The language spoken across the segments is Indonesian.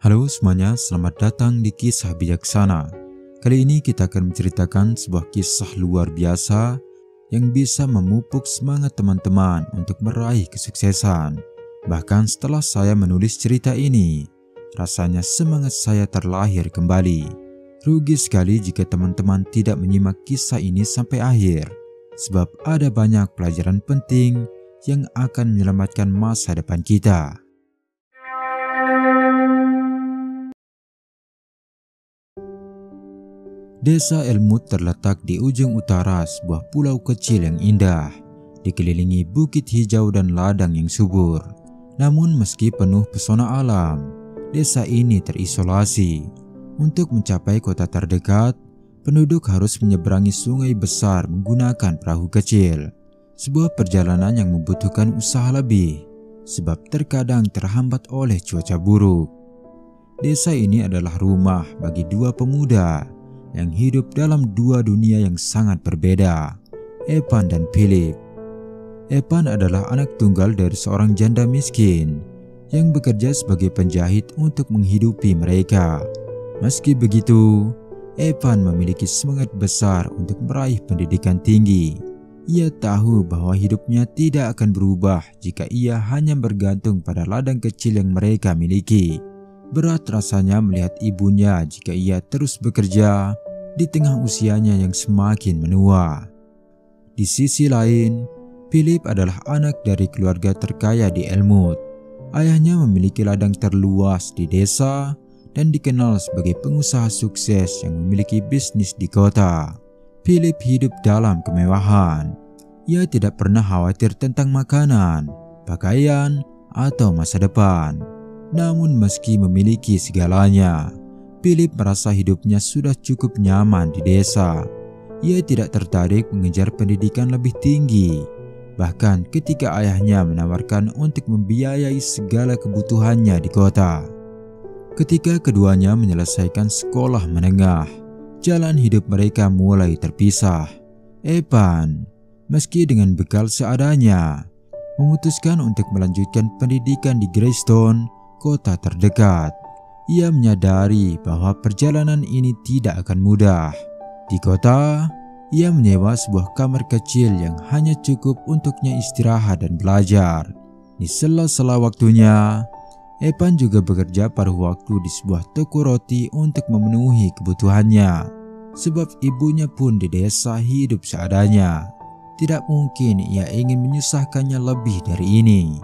Halo semuanya, selamat datang di Kisah Bijaksana. Kali ini kita akan menceritakan sebuah kisah luar biasa yang bisa memupuk semangat teman-teman untuk meraih kesuksesan. Bahkan setelah saya menulis cerita ini, rasanya semangat saya terlahir kembali. Rugi sekali jika teman-teman tidak menyimak kisah ini sampai akhir, sebab ada banyak pelajaran penting yang akan menyelamatkan masa depan kita. Desa Elmut terletak di ujung utara sebuah pulau kecil yang indah, dikelilingi bukit hijau dan ladang yang subur. Namun meski penuh pesona alam, desa ini terisolasi. Untuk mencapai kota terdekat, penduduk harus menyeberangi sungai besar menggunakan perahu kecil. Sebuah perjalanan yang membutuhkan usaha lebih, sebab terkadang terhambat oleh cuaca buruk. Desa ini adalah rumah bagi dua pemuda yang hidup dalam dua dunia yang sangat berbeda, Evan dan Philip. Evan adalah anak tunggal dari seorang janda miskin yang bekerja sebagai penjahit untuk menghidupi mereka. Meski begitu, Evan memiliki semangat besar untuk meraih pendidikan tinggi. Ia tahu bahwa hidupnya tidak akan berubah jika ia hanya bergantung pada ladang kecil yang mereka miliki. Berat rasanya melihat ibunya jika ia terus bekerja di tengah usianya yang semakin menua. Di sisi lain, Philip adalah anak dari keluarga terkaya di Elmut. Ayahnya memiliki ladang terluas di desa dan dikenal sebagai pengusaha sukses yang memiliki bisnis di kota. Philip hidup dalam kemewahan. Ia tidak pernah khawatir tentang makanan, pakaian, atau masa depan. Namun meski memiliki segalanya, Philip merasa hidupnya sudah cukup nyaman di desa. Ia tidak tertarik mengejar pendidikan lebih tinggi. Bahkan ketika ayahnya menawarkan untuk membiayai segala kebutuhannya di kota. Ketika keduanya menyelesaikan sekolah menengah, jalan hidup mereka mulai terpisah. Evan, meski dengan bekal seadanya, memutuskan untuk melanjutkan pendidikan di Greystone, kota terdekat. Ia menyadari bahwa perjalanan ini tidak akan mudah. Di kota, ia menyewa sebuah kamar kecil yang hanya cukup untuknya istirahat dan belajar. Di sela-sela waktunya, Evan juga bekerja paruh waktu di sebuah toko roti untuk memenuhi kebutuhannya. Sebab ibunya pun di desa hidup seadanya. Tidak mungkin ia ingin menyusahkannya lebih dari ini.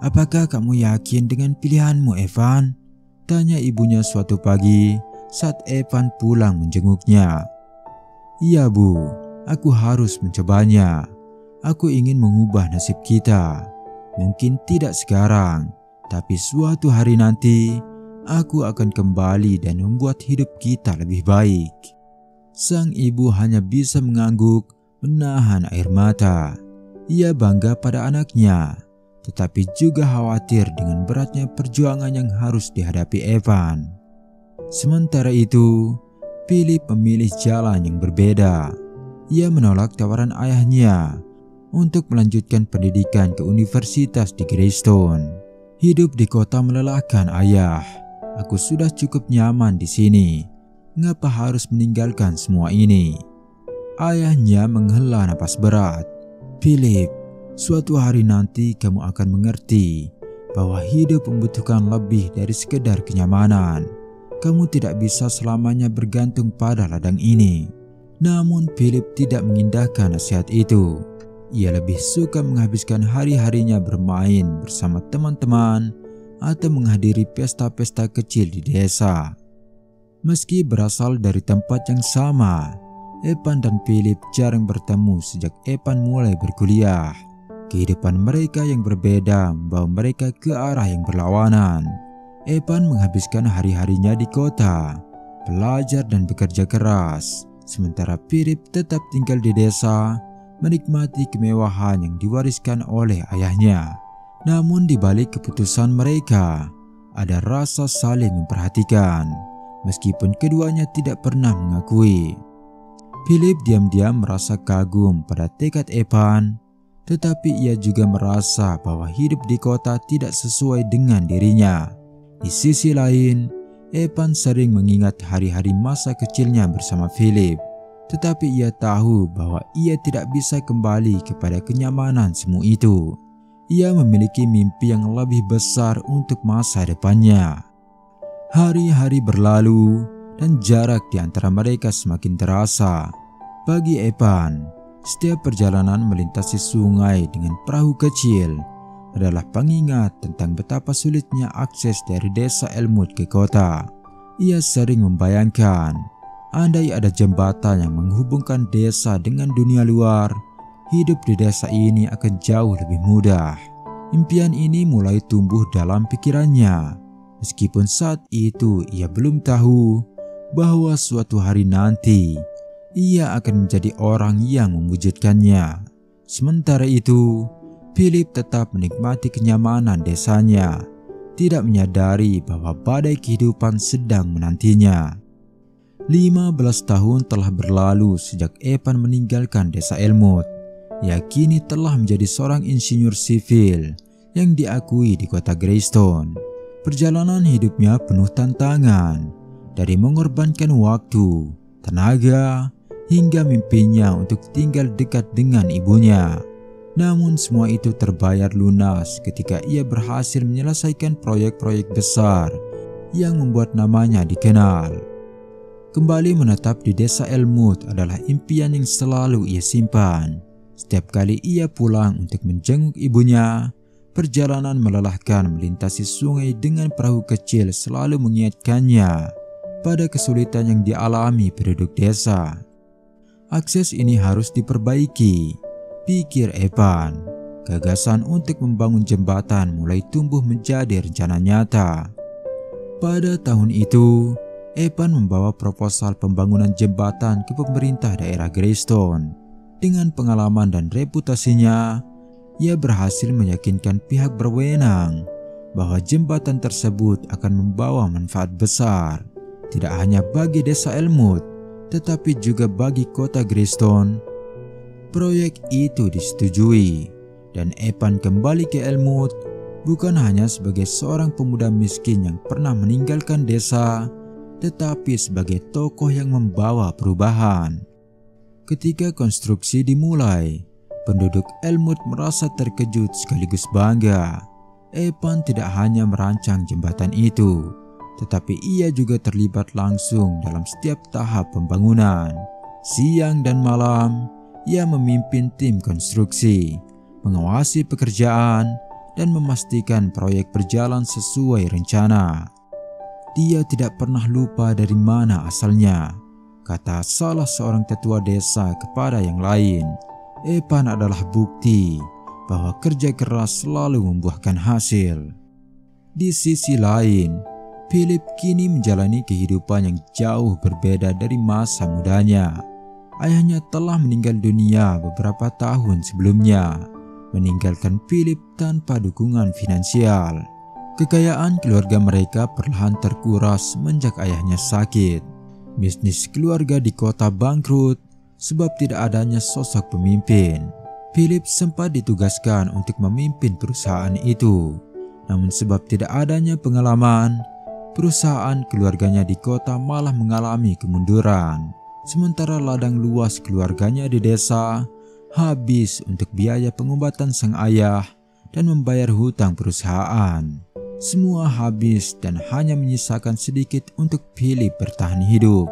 "Apakah kamu yakin dengan pilihanmu, Evan?" tanya ibunya suatu pagi saat Evan pulang menjenguknya. "Iya Bu, aku harus mencobanya. Aku ingin mengubah nasib kita. Mungkin tidak sekarang, tapi suatu hari nanti aku akan kembali dan membuat hidup kita lebih baik." Sang ibu hanya bisa mengangguk, menahan air mata. Ia bangga pada anaknya, tetapi juga khawatir dengan beratnya perjuangan yang harus dihadapi Evan. Sementara itu, Philip memilih jalan yang berbeda. Ia menolak tawaran ayahnya untuk melanjutkan pendidikan ke universitas di Greystone. "Hidup di kota melelahkan, Ayah. Aku sudah cukup nyaman di sini. Ngapa harus meninggalkan semua ini?" Ayahnya menghela napas berat. "Philip, suatu hari nanti kamu akan mengerti bahwa hidup membutuhkan lebih dari sekedar kenyamanan. Kamu tidak bisa selamanya bergantung pada ladang ini." Namun Philip tidak mengindahkan nasihat itu. Ia lebih suka menghabiskan hari-harinya bermain bersama teman-teman atau menghadiri pesta-pesta kecil di desa. Meski berasal dari tempat yang sama, Evan dan Philip jarang bertemu sejak Evan mulai berkuliah. Kehidupan mereka yang berbeda membawa mereka ke arah yang berlawanan. Evan menghabiskan hari-harinya di kota, belajar dan bekerja keras, sementara Philip tetap tinggal di desa, menikmati kemewahan yang diwariskan oleh ayahnya. Namun di balik keputusan mereka, ada rasa saling memperhatikan, meskipun keduanya tidak pernah mengakui. Philip diam-diam merasa kagum pada tekad Evan, tetapi ia juga merasa bahwa hidup di kota tidak sesuai dengan dirinya. Di sisi lain, Evan sering mengingat hari-hari masa kecilnya bersama Philip, tetapi ia tahu bahwa ia tidak bisa kembali kepada kenyamanan semu itu. Ia memiliki mimpi yang lebih besar untuk masa depannya. Hari-hari berlalu dan jarak di antara mereka semakin terasa. Bagi Evan, setiap perjalanan melintasi sungai dengan perahu kecil adalah pengingat tentang betapa sulitnya akses dari desa Elmwood ke kota. Ia sering membayangkan, andai ada jembatan yang menghubungkan desa dengan dunia luar, hidup di desa ini akan jauh lebih mudah. Impian ini mulai tumbuh dalam pikirannya, meskipun saat itu ia belum tahu bahwa suatu hari nanti ia akan menjadi orang yang mewujudkannya. Sementara itu, Philip tetap menikmati kenyamanan desanya, tidak menyadari bahwa badai kehidupan sedang menantinya. 15 tahun telah berlalu sejak Evan meninggalkan desa Elmwood. Ia kini telah menjadi seorang insinyur sivil yang diakui di kota Greystone. Perjalanan hidupnya penuh tantangan, dari mengorbankan waktu, tenaga, hingga mimpinya untuk tinggal dekat dengan ibunya. Namun semua itu terbayar lunas ketika ia berhasil menyelesaikan proyek-proyek besar yang membuat namanya dikenal. Kembali menetap di desa Elmwood adalah impian yang selalu ia simpan. Setiap kali ia pulang untuk menjenguk ibunya, perjalanan melelahkan melintasi sungai dengan perahu kecil selalu mengingatkannya pada kesulitan yang dialami penduduk desa. Akses ini harus diperbaiki, pikir Evan. Gagasan untuk membangun jembatan mulai tumbuh menjadi rencana nyata. Pada tahun itu, Evan membawa proposal pembangunan jembatan ke pemerintah daerah Greystone. Dengan pengalaman dan reputasinya, ia berhasil meyakinkan pihak berwenang bahwa jembatan tersebut akan membawa manfaat besar, tidak hanya bagi desa Elmwood, tetapi juga bagi kota Greystone. Proyek itu disetujui, dan Evan kembali ke Elmwood bukan hanya sebagai seorang pemuda miskin yang pernah meninggalkan desa, tetapi sebagai tokoh yang membawa perubahan. Ketika konstruksi dimulai, penduduk Elmwood merasa terkejut sekaligus bangga. Evan tidak hanya merancang jembatan itu, tetapi ia juga terlibat langsung dalam setiap tahap pembangunan. Siang dan malam, ia memimpin tim konstruksi, mengawasi pekerjaan, dan memastikan proyek berjalan sesuai rencana. Dia tidak pernah lupa dari mana asalnya, kata salah seorang tetua desa kepada yang lain. Evan adalah bukti bahwa kerja keras selalu membuahkan hasil. Di sisi lain, Philip kini menjalani kehidupan yang jauh berbeda dari masa mudanya. Ayahnya telah meninggal dunia beberapa tahun sebelumnya, meninggalkan Philip tanpa dukungan finansial. Kekayaan keluarga mereka perlahan terkuras semenjak ayahnya sakit. Bisnis keluarga di kota bangkrut sebab tidak adanya sosok pemimpin. Philip sempat ditugaskan untuk memimpin perusahaan itu, namun sebab tidak adanya pengalaman, perusahaan keluarganya di kota malah mengalami kemunduran. Sementara ladang luas keluarganya di desa habis untuk biaya pengobatan sang ayah dan membayar hutang perusahaan. Semua habis dan hanya menyisakan sedikit untuk Philip bertahan hidup.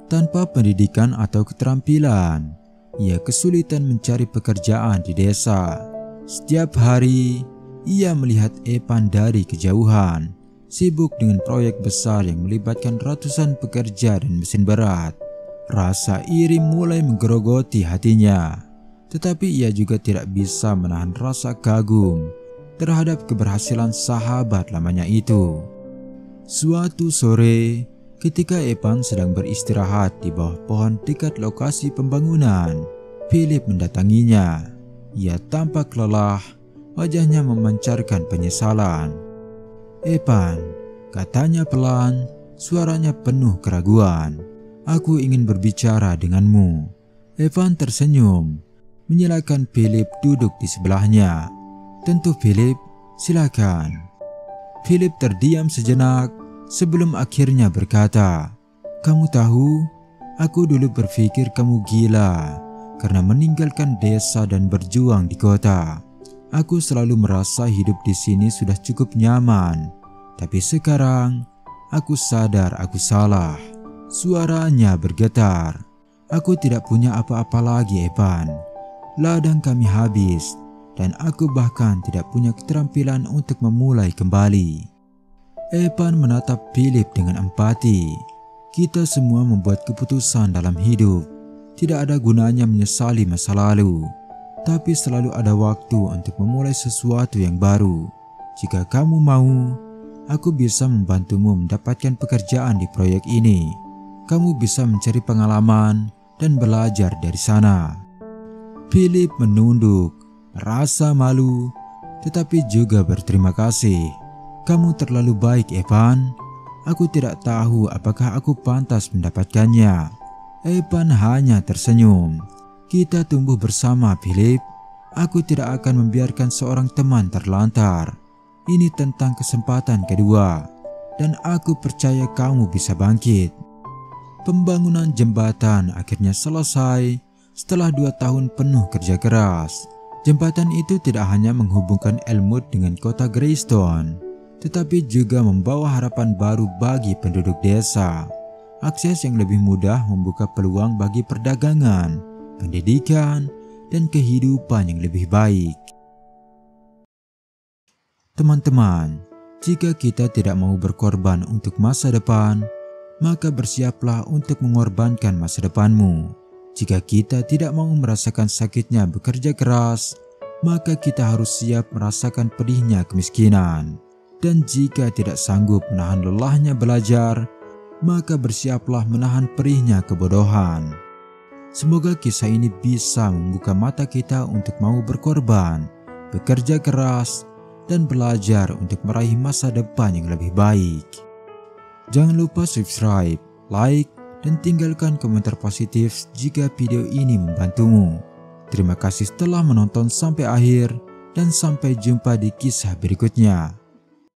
Tanpa pendidikan atau keterampilan, ia kesulitan mencari pekerjaan di desa. Setiap hari, ia melihat Evan dari kejauhan, sibuk dengan proyek besar yang melibatkan ratusan pekerja dan mesin berat. Rasa iri mulai menggerogoti hatinya, tetapi ia juga tidak bisa menahan rasa kagum terhadap keberhasilan sahabat lamanya itu. Suatu sore, ketika Evan sedang beristirahat di bawah pohon dekat lokasi pembangunan, Philip mendatanginya. Ia tampak lelah, wajahnya memancarkan penyesalan. "Evan," katanya pelan, suaranya penuh keraguan. "Aku ingin berbicara denganmu." Evan tersenyum, menyilakan Philip duduk di sebelahnya. "Tentu Philip, silakan." Philip terdiam sejenak sebelum akhirnya berkata, "Kamu tahu, aku dulu berpikir kamu gila karena meninggalkan desa dan berjuang di kota. Aku selalu merasa hidup di sini sudah cukup nyaman, tapi sekarang aku sadar aku salah." Suaranya bergetar. "Aku tidak punya apa-apa lagi, Evan. Ladang kami habis, dan aku bahkan tidak punya keterampilan untuk memulai kembali." Evan menatap Philip dengan empati. Kita semua membuat keputusan dalam hidup. Tidak ada gunanya menyesali masa lalu, tapi selalu ada waktu untuk memulai sesuatu yang baru. Jika kamu mau, aku bisa membantumu mendapatkan pekerjaan di proyek ini. Kamu bisa mencari pengalaman dan belajar dari sana. Philip menunduk, merasa malu, tetapi juga berterima kasih. "Kamu terlalu baik, Evan. Aku tidak tahu apakah aku pantas mendapatkannya." Evan hanya tersenyum. "Kita tumbuh bersama, Philip. Aku tidak akan membiarkan seorang teman terlantar. Ini tentang kesempatan kedua, dan aku percaya kamu bisa bangkit." Pembangunan jembatan akhirnya selesai setelah 2 tahun penuh kerja keras. Jembatan itu tidak hanya menghubungkan Elmwood dengan kota Greystone, tetapi juga membawa harapan baru bagi penduduk desa. Akses yang lebih mudah membuka peluang bagi perdagangan, pendidikan, dan kehidupan yang lebih baik. Teman-teman, jika kita tidak mau berkorban untuk masa depan, maka bersiaplah untuk mengorbankan masa depanmu. Jika kita tidak mau merasakan sakitnya bekerja keras, maka kita harus siap merasakan pedihnya kemiskinan. Dan jika tidak sanggup menahan lelahnya belajar, maka bersiaplah menahan perihnya kebodohan. Semoga kisah ini bisa membuka mata kita untuk mau berkorban, bekerja keras, dan belajar untuk meraih masa depan yang lebih baik. Jangan lupa subscribe, like, dan tinggalkan komentar positif jika video ini membantumu. Terima kasih telah menonton sampai akhir, dan sampai jumpa di kisah berikutnya.